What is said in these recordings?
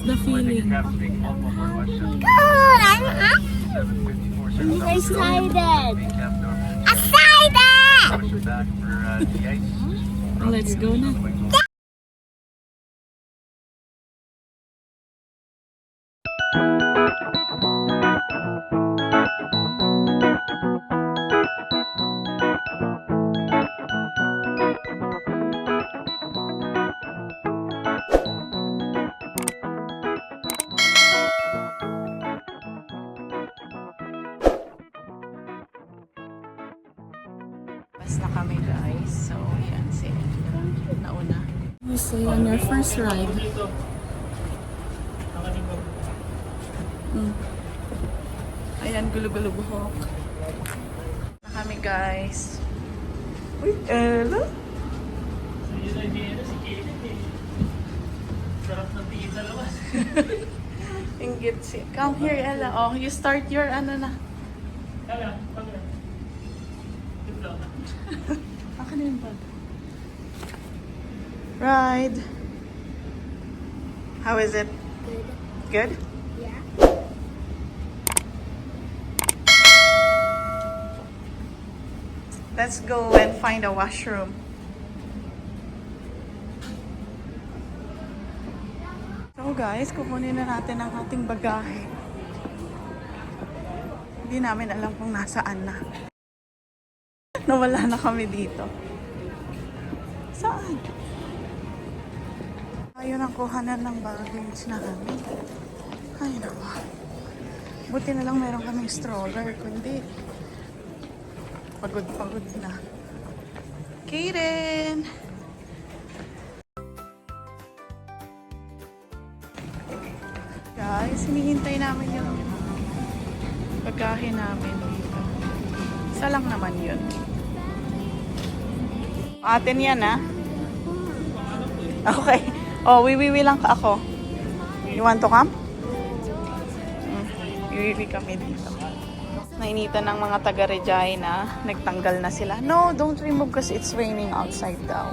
the feeling? Good! I'm excited! Excited! Let's go na. Bas na kami guys. So, yan si nauna. So, on your first ride. Ayan, gulo-gulo buhok. Na kami guys. Uy, Ella? Sarap ng tingin sa labas. Inggit si... Come here, Ella. Oh, you start your ano na. Kaya, pag-ride. Akin na yung bag. Ride. How is it? Good? Yeah. Let's go and find a washroom. So guys, kukunin na natin ang ating bagahe. Hindi namin alam kung nasaan na. Nawala na kami dito. Saan? Ayun ang kuhanan ng baggage namin. Ay naku. Buti na lang meron kaming stroller. Kundi pagod na. Kaden! Guys, hinihintay namin yung bagahe namin dito. Isa lang naman yun. Atin yan, ha? Okay. Oh, wiwiwi lang ka ako. You want to come? Wiwiwi kami dito. Nainitan ng mga taga-Regina. Nagtanggal na sila. No, don't remove kasi it's raining outside daw.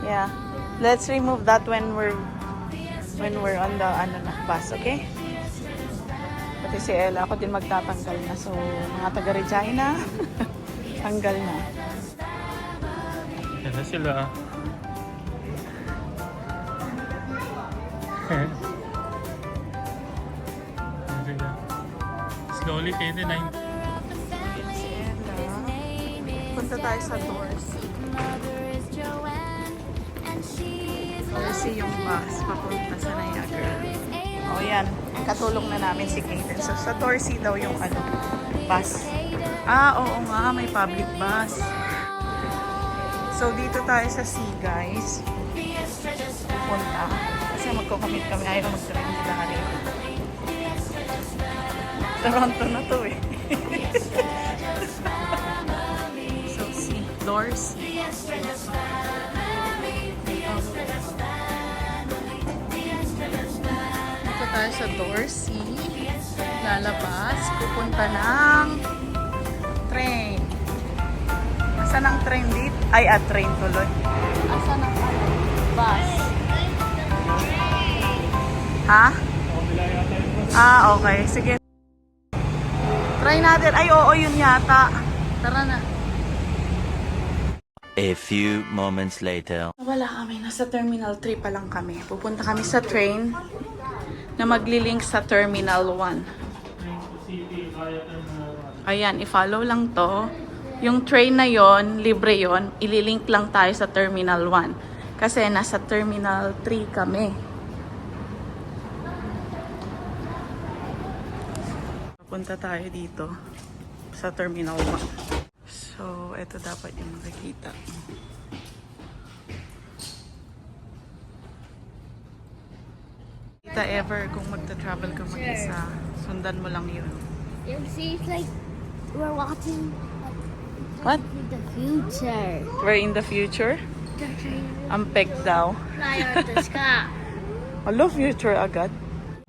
Yeah. Let's remove that when we're on the bus, okay? Pati si Ella, ako din magtatanggal na. So, mga taga-Regina, tanggal na. Yan na sila. Slowly, Kaden. Si Ella. Punta tayo sa Dorsey. Dorsey yung bus papunta sa Niagara. O yan, katulong na namin si Kaden. So sa Dorsey daw yung bus. Oo nga, may public bus. So dito tayo sa sea guys. Punta. Kasi magko-commit kami. Ayaw mag-train sila ka rin. Toronto na to eh. So sea, Dorsey. Dito tayo sa Dorsey. Lalabas. Pupunta ng train. Asan ang train dito? Ay, train tuloy. Asan ang bus? Ha? Okay. Sige. Try natin. Ay, oo, yun yata. Tara na. A few moments later. Wala kami. Nasa Terminal 3 pa lang kami. Pupunta kami sa train na maglilink sa Terminal 1. Ayan, i-follow lang to. Yung train na yon, libre yon, ililink lang tayo sa Terminal 1. Kasi nasa Terminal 3 kami. Punta tayo dito sa Terminal 1. So, ito dapat yung makikita. Kita ever kung magta-travel ka mag-isa, sundan mo lang yun. You see, it's like we're watching What? the future. We're in the future? The train Ang peg daw. fly out the sky. Hello, future agad.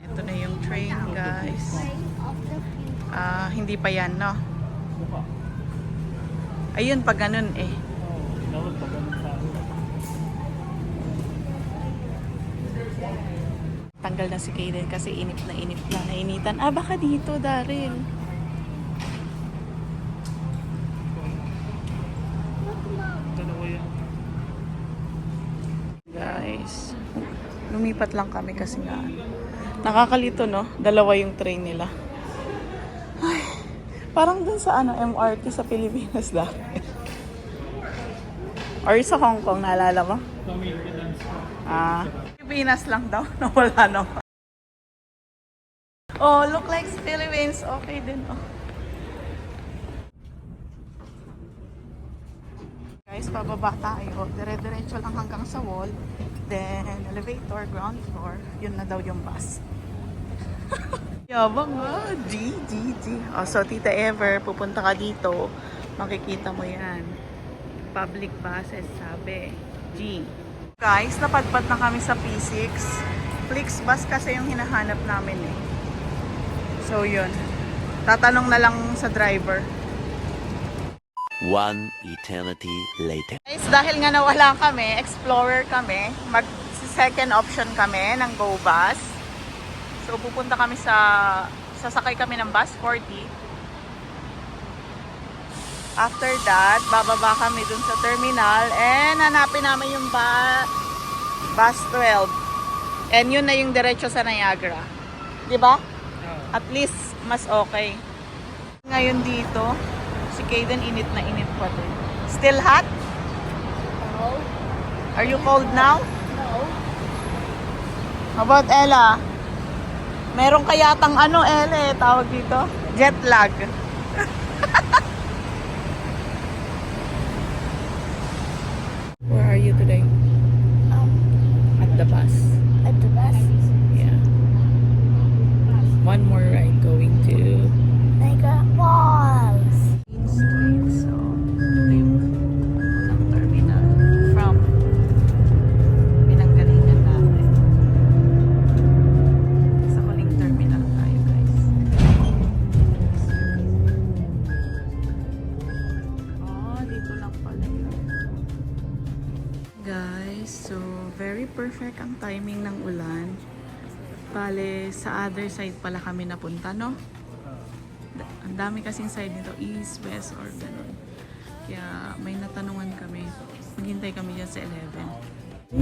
Ito na yung train, guys. Of the future. Hindi pa yan, no? Ayun, pag ganun eh. nagtanggal na si Kaden kasi inip na nainitan. Ah, baka dito, Daryl. Dalawa yan. Guys, lumipat lang kami kasi nga nakakalito, no? Dalawa yung train nila. Ay, parang dun sa MRT sa Pilipinas dati. Or sa Hong Kong, naalala mo? Maintenance ko. Ah, Pilipinas lang daw, nawala naman. Oh, look like Philippines. Okay din, oh. Guys, pababa tayo. Dire-diretso lang hanggang sa wall. Then, elevator, ground floor. Yun na daw yung bus. Yabang ah. G. Oh, so, Tita Ever, pupunta ka dito. Makikita mo yan. Public buses, sabi. G. Guys, napadpad na kami sa P6. Flixbus kasi yung hinahanap namin eh. So, yun. Tatanong na lang sa driver. One eternity later. Guys, dahil nga nawala kami, explorer kami, mag-second option kami ng Go Bus. So, pupunta kami sasakay kami ng bus 40. After that, bababa kami dun sa terminal and hanapin namin yung bus 12. And yun na yung diretso sa Niagara. Di ba? At least, mas okay. Ngayon dito, si Kaden init na init pa din. Still hot? No. Are you cold now? No. How about Ella? Meron kayatang Ella, tawag dito? Jet lag. Where are you today? At the bus. At the bus. Yeah. One more ride going to Niagara Falls. Street. So, ito yung ng terminal from pinanggalingan natin. Sa huling terminal tayo, guys. Oh, dito lang pala yun. Guys, so very perfect ang timing ng ulan. Bale, sa other side pala kami napunta, no? Ang dami kasing side nito, east, west, or gano'n. Kaya may natanungan kami. Maghintay kami dyan sa 11.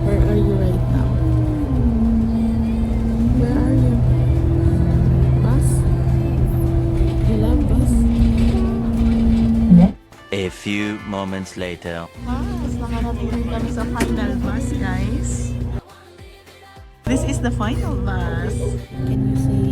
Where are you right now? Where are you? Bus? You love bus? A few moments later. Mas nakarating rin kami sa final bus, guys. This is the final bus. Can you see?